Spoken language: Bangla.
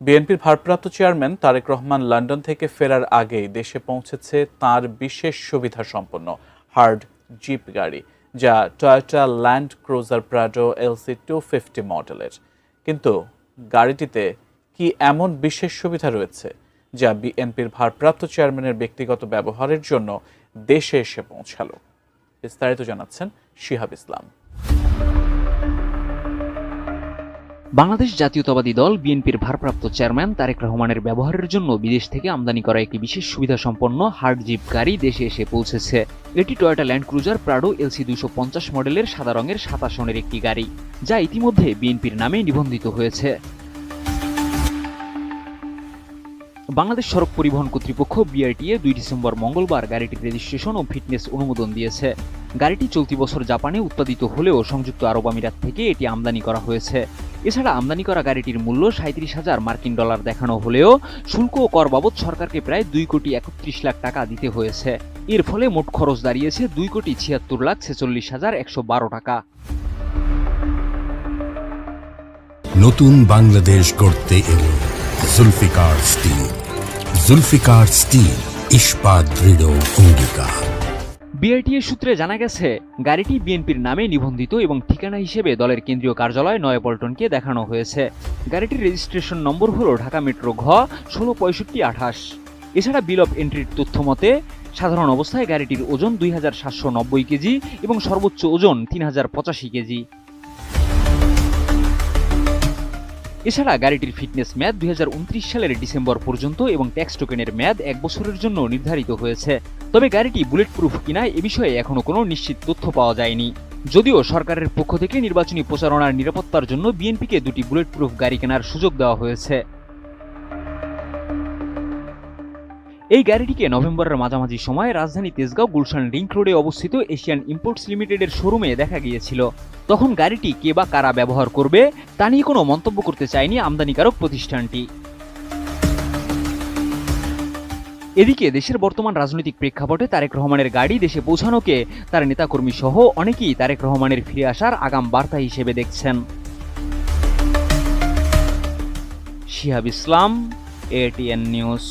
বিএনপির ভারপ্রাপ্ত চেয়ারম্যান তারেক রহমান লন্ডন থেকে ফেরার আগেই দেশে পৌঁছেছে তার বিশেষ সুবিধা সম্পন্ন হার্ড জিপ গাড়ি, যা Toyota land cruiser Prado LC 250 মডেলের। কিন্তু গাড়িটিতে কি এমন বিশেষ সুবিধা রয়েছে যা বিএনপির ভারপ্রাপ্ত চেয়ারম্যানের ব্যক্তিগত ব্যবহারের জন্য দেশে এসে পৌঁছালো? বিস্তারিত জানাচ্ছেন শিহাব ইসলাম। বাংলাদেশ জাতীয়তাবাদী দল বিএনপির ভারপ্রাপ্ত চেয়ারম্যান তারেক রহমানের ব্যবহারের জন্য বিদেশ থেকে আমদানি করা একটি বিশেষ সুবিধা সম্পন্ন হার্ড জিপ গাড়ি দেশে এসে পৌঁছেছে। এটি Toyota land cruiser Prado LC 250 মডেলের সাদা রঙের 27 সনের একটি গাড়ি, যা ইতিমধ্যে বিএনপির নামে নিবন্ধিত হয়েছে। বাংলাদেশ সড়ক পরিবহন কর্তৃপক্ষ BRTA 2 ডিসেম্বর মঙ্গলবার গাড়িটির রেজিস্ট্রেশন ও ফিটনেস অনুমোদন দিয়েছে। গাড়িটি চলতি বছর জাপানে উৎপাদিত হলেও সংযুক্ত আরব আমিরাত থেকে এটি আমদানি করা হয়েছে। এছাড়া আমদানি করা গাড়িটির মূল্য 37,000 মার্কিন ডলার দেখানো হলেও শুল্ক ও কর বাবদ সরকারকে প্রায় 2,31,00,000 টাকা দিতে হয়েছে। এর ফলে মোট খরচ দাঁড়িয়েছে 2,76,46,112 টাকা। নতুন বাংলাদেশ গড়তে এলো জুলফিকার স্টিল। জুলফিকার স্টিল, ইস্পাত দৃঢ় অঙ্গীকার। BRTA সূত্রে জানা গেছে, গাড়িটি বিএনপির নামে নিবন্ধিত এবং ঠিকানা হিসেবে দলের কেন্দ্রীয় কার্যালয় নয়াপল্টনকে দেখানো হয়েছে। গাড়িটির রেজিস্ট্রেশন নম্বর হল ঢাকা মেট্রো ঘ 166528। এছাড়া বিল অফ এন্ট্রির তথ্য মতে সাধারণ অবস্থায় গাড়িটির ওজন 2,790 কেজি এবং সর্বোচ্চ ওজন 3,085 কেজি। এছাড়া গাড়িটির ফিটনেস মেয়াদ 2029 সালের ডিসেম্বর পর্যন্ত এবং ট্যাক্স টোকেনের মেয়াদ 1 বছরের জন্য নির্ধারিত হয়েছে। তবে গাড়িটি বুলেট প্রুফ কিনা এ বিষয়ে এখনো কোনো নিশ্চিত তথ্য পাওয়া যায়নি। যদিও সরকারের পক্ষ থেকে নির্বাচনী প্রচারণার নিরাপত্তার জন্য বিএনপিকে 2টি বুলেট প্রুফ গাড়ি কেনার সুযোগ দেওয়া হয়েছে। এই গাড়িটিকে নভেম্বরের মাঝামাঝি সময় রাজধানী তেজগাঁও গুলশান লিংক রোডে অবস্থিত এশিয়ান ইম্পোর্টস লিমিটেডের শোরুমে দেখা গিয়েছিল। তখন গাড়িটি কে বা কারা ব্যবহার করবে তা নিয়ে কোনো মন্তব্য করতে চায়নি আমদানিকারক প্রতিষ্ঠানটি। এদিকে দেশের বর্তমান রাজনৈতিক প্রেক্ষাপটে তারেক রহমানের গাড়ি দেশে পৌঁছানোকে তার নেতাকর্মী সহ অনেকেই তারেক রহমানের ফিরে আসার আগাম বার্তা হিসেবে দেখছেন। শিহাব ইসলাম, ATN নিউজ।